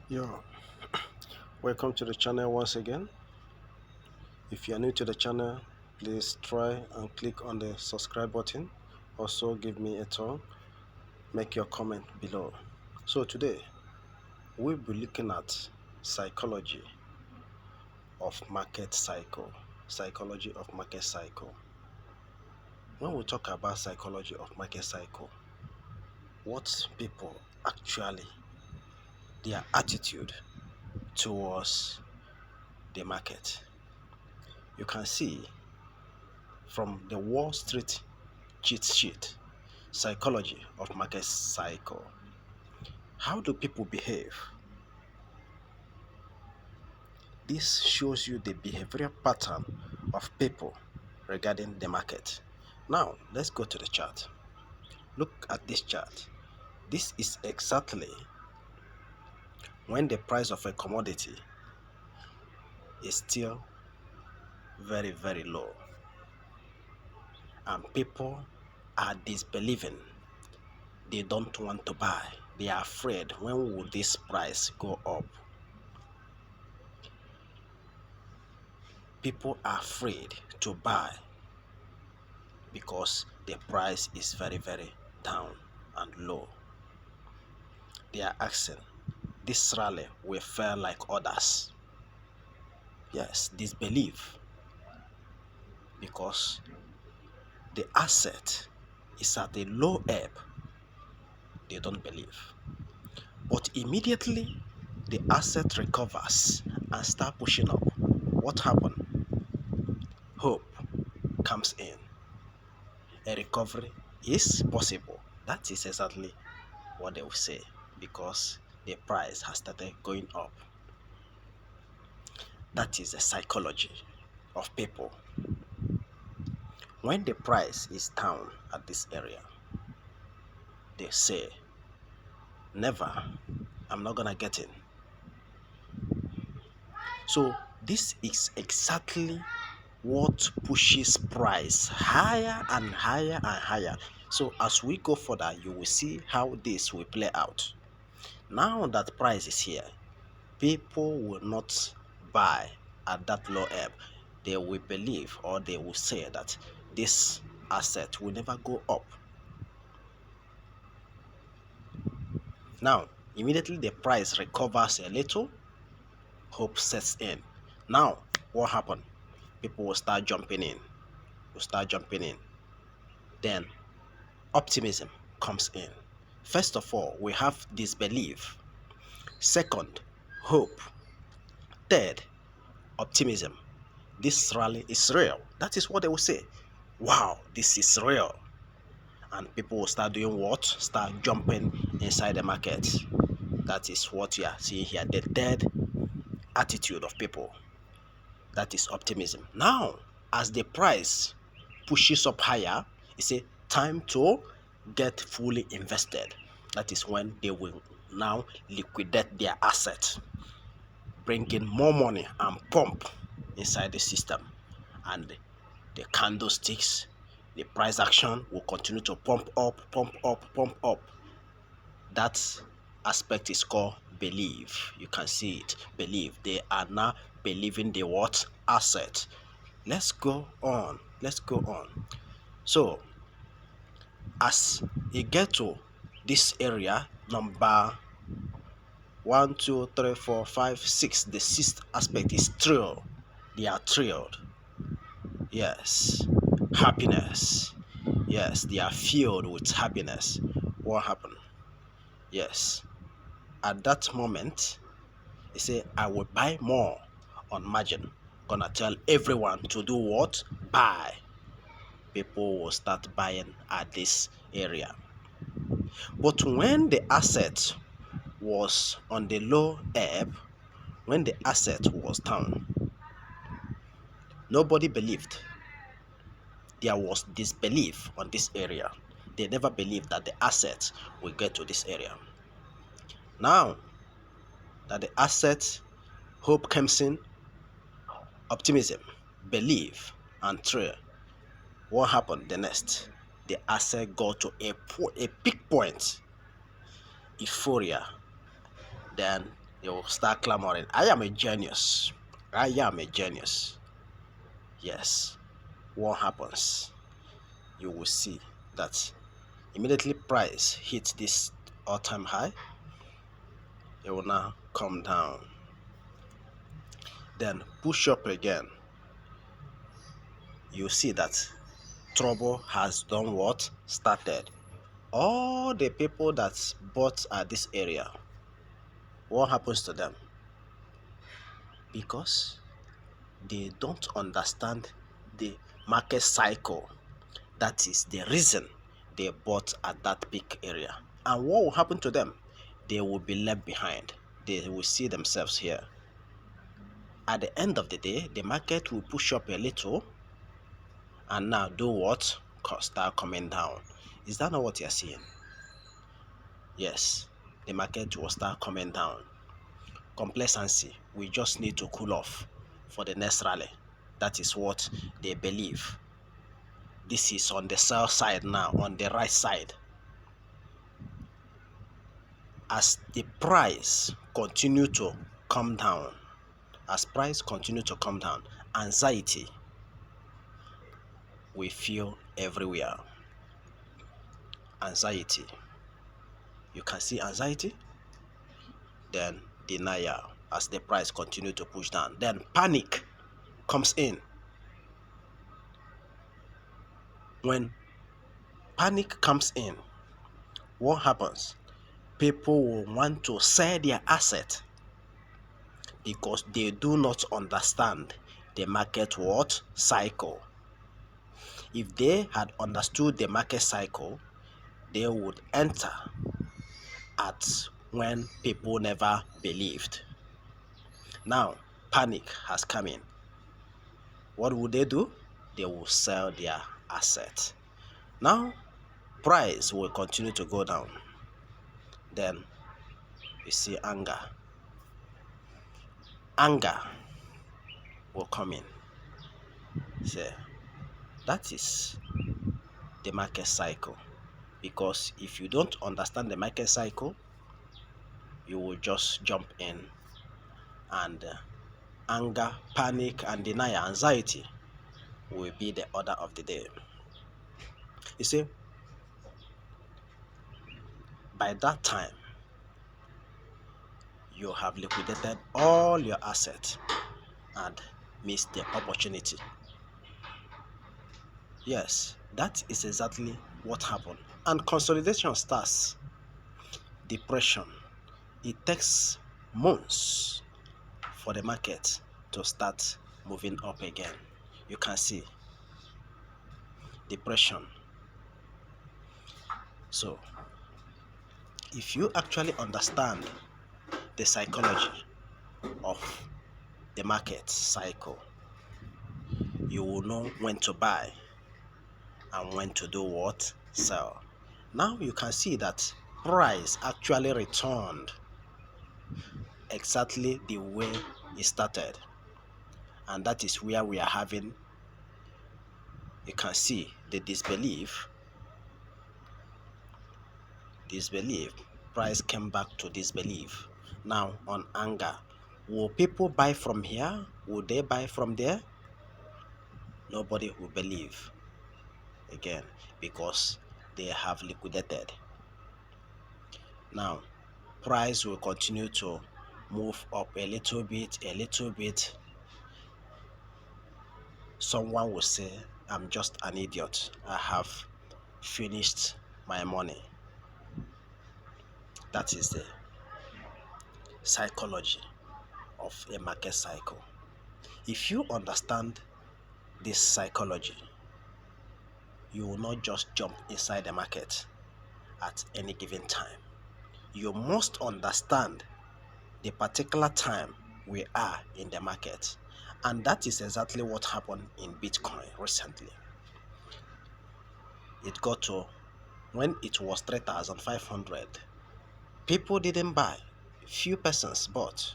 Yo, welcome to the channel once again. If you are new to the channel, please try and click on the subscribe button. Also give me a thumb, make your comment below. So today we'll be looking at psychology of market cycle. Psychology of market cycle. When we talk about psychology of market cycle, what people actually, their attitude towards the market. You can see from the Wall Street cheat sheet, psychology of market cycle. How do people behave? This shows you the behavioral pattern of people regarding the market. Now, let's go to the chart. Look at this chart. This is exactly when the price of a commodity is still very, very low. And people are disbelieving. They don't want to buy. They are afraid, when will this price go up? People are afraid to buy because the price is very, very down and low. They are asking, this rally will fail like others. Yes, disbelief, because the asset is at a low ebb. They don't believe. But immediately the asset recovers and start pushing up, what happened? Hope comes in. A recovery is possible. That is exactly what they will say, because the price has started going up. That is the psychology of people. When the price is down at this area, they say, never, I'm not gonna get in. So this is exactly what pushes price higher and higher and higher. So as we go further, you will see how this will play out. Now that price is here, people will not buy at that low ebb. They will believe, or they will say that this asset will never go up. Now, immediately the price recovers a little, hope sets in. Now, what happened? People will start jumping in. Then optimism comes in. First of all, we have disbelief. Second, hope. Third, optimism. This rally is real. That is what they will say. Wow, this is real. And people will start doing what? Start jumping inside the market. That is what you are seeing here. The third attitude of people. That is optimism. Now, as the price pushes up higher, it's a time to get fully invested. That is when they will now liquidate their assets, bring in more money and pump inside the system. And the candlesticks, the price action will continue to pump up, pump up, pump up. That aspect is called belief. You can see it. Believe. They are now believing the what? Asset. Let's go on. So as you get to this area, number 1, 2, 3, 4, 5, 6, the sixth aspect is thrill. They are thrilled. Yes. Happiness. Yes, they are filled with happiness. What happened? Yes. At that moment, they say, I will buy more on margin. Gonna tell everyone to do what? Buy. People will start buying at this area. But when the asset was on the low ebb, when the asset was down, nobody believed. There was disbelief on this area. They never believed that the asset will get to this area. Now that the asset, hope comes in, optimism, belief, and thrill. What happened the next? The asset got to a peak point, euphoria. Then They will start clamoring, I am a genius. I am a genius. Yes. What happens? You will see that immediately price hits this all-time high, it will now come down. Then push up again. You see that trouble has done what? Started. All the people that bought at this area, what happens to them? Because they don't understand the market cycle. That is the reason they bought at that peak area. And what will happen to them? They will be left behind. They will see themselves here. At the end of the day, the market will push up a little and now do what? Start coming down. Is that not what you're seeing? Yes, the market will start coming down. Complacency, we just need to cool off for the next rally. That is what they believe. This is on the sell side now, on the right side. As the price continue to come down, anxiety we feel everywhere. Anxiety. You can see anxiety, then denial as the price continue to push down. Then panic comes in. When panic comes in, what happens? People will want to sell their asset because they do not understand the market what? Cycle. If they had understood the market cycle, they would enter at when people never believed. Now, panic has come in. What would they do? They will sell their asset. Now, price will continue to go down. Then you see anger. Anger will come in. So that is the market cycle. Because if you don't understand the market cycle, you will just jump in and anger, panic, and denial, anxiety will be the order of the day. You see, by that time, you have liquidated all your assets and missed the opportunity. Yes, that is exactly what happened. And consolidation starts. Depression. It takes months for the market to start moving up again. You can see depression. So, if you actually understand the psychology of the market cycle, you will know when to buy and when to do what? Sell. Now you can see that price actually returned exactly the way it started, and that is where we are having, you can see the disbelief. Price came back to disbelief. Now on anger, will people buy from here? Will they buy from there? Nobody will believe again because they have liquidated. Now price will continue to move up a little bit. Someone will say, I'm just an idiot, I have finished my money. That is the psychology of a market cycle. If you understand this psychology, you will not just jump inside the market at any given time. You must understand the particular time we are in the market. And that is exactly what happened in Bitcoin recently. It got to, when it was 3,500, people didn't buy. Few persons bought.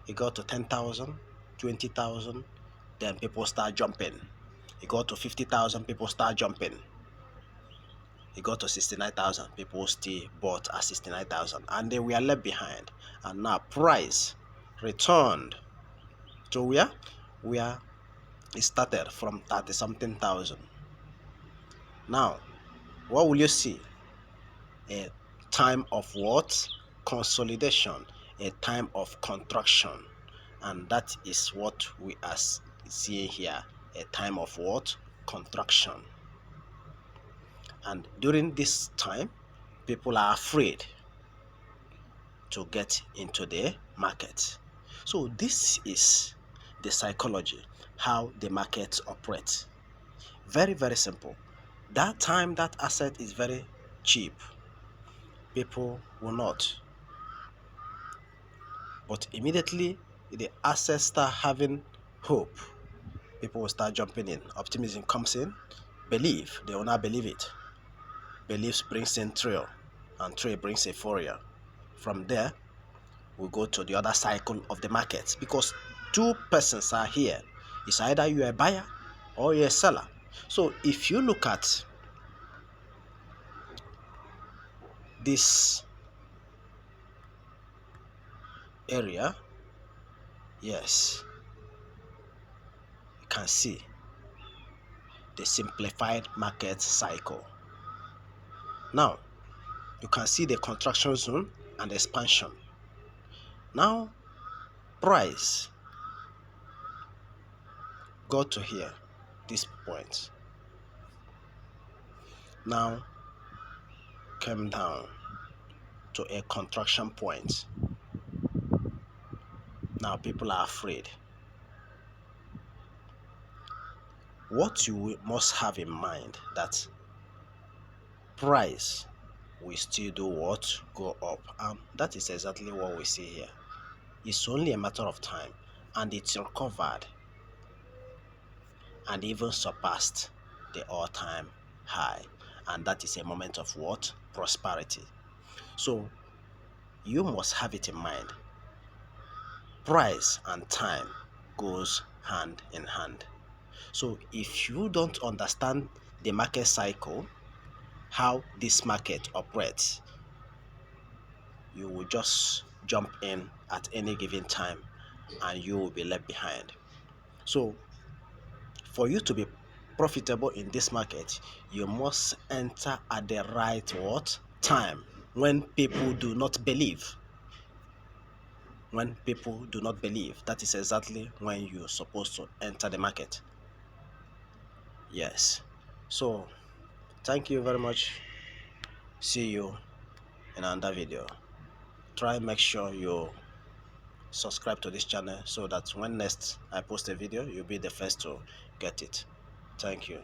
It got to 10,000, 20,000, then people start jumping. It got to 50,000, people start jumping. it got to 69,000. People still bought at 69,000 and they were left behind. And now price returned to where it started from 30 something thousand. Now, what will you see? A time of what? Consolidation, a time of contraction. And that is what we are seeing here, a time of what? Contraction. And during this time, people are afraid to get into the market. So this is the psychology, how the markets operate. Very, very simple. That time that asset is very cheap, people will not. But immediately the assets start having hope, people will start jumping in. Optimism comes in, belief, they will not believe it. Beliefs brings in thrill, and thrill brings euphoria. From there, we go to the other cycle of the market, because two persons are here. It's either you're a buyer or you're a seller. So if you look at this area, yes, you can see the simplified market cycle. Now you can see the contraction zone and expansion. Now price got to here, this point, now came down to a contraction point. Now people are afraid. What you must have in mind, that price will still do what? Go up. And that is exactly what we see here. It's only a matter of time, and it's recovered and even surpassed the all-time high. And that is a moment of what? Prosperity. So you must have it in mind. Price and time goes hand in hand. So if you don't understand the market cycle, how this market operates, you will just jump in at any given time and you will be left behind. So for you to be profitable in this market, you must enter at the right what? Time, when people do not believe. When people do not believe, that is exactly when you're supposed to enter the market. Yes. So thank you very much. See you in another video. Try make sure you subscribe to this channel so that when next I post a video, you'll be the first to get it. Thank you.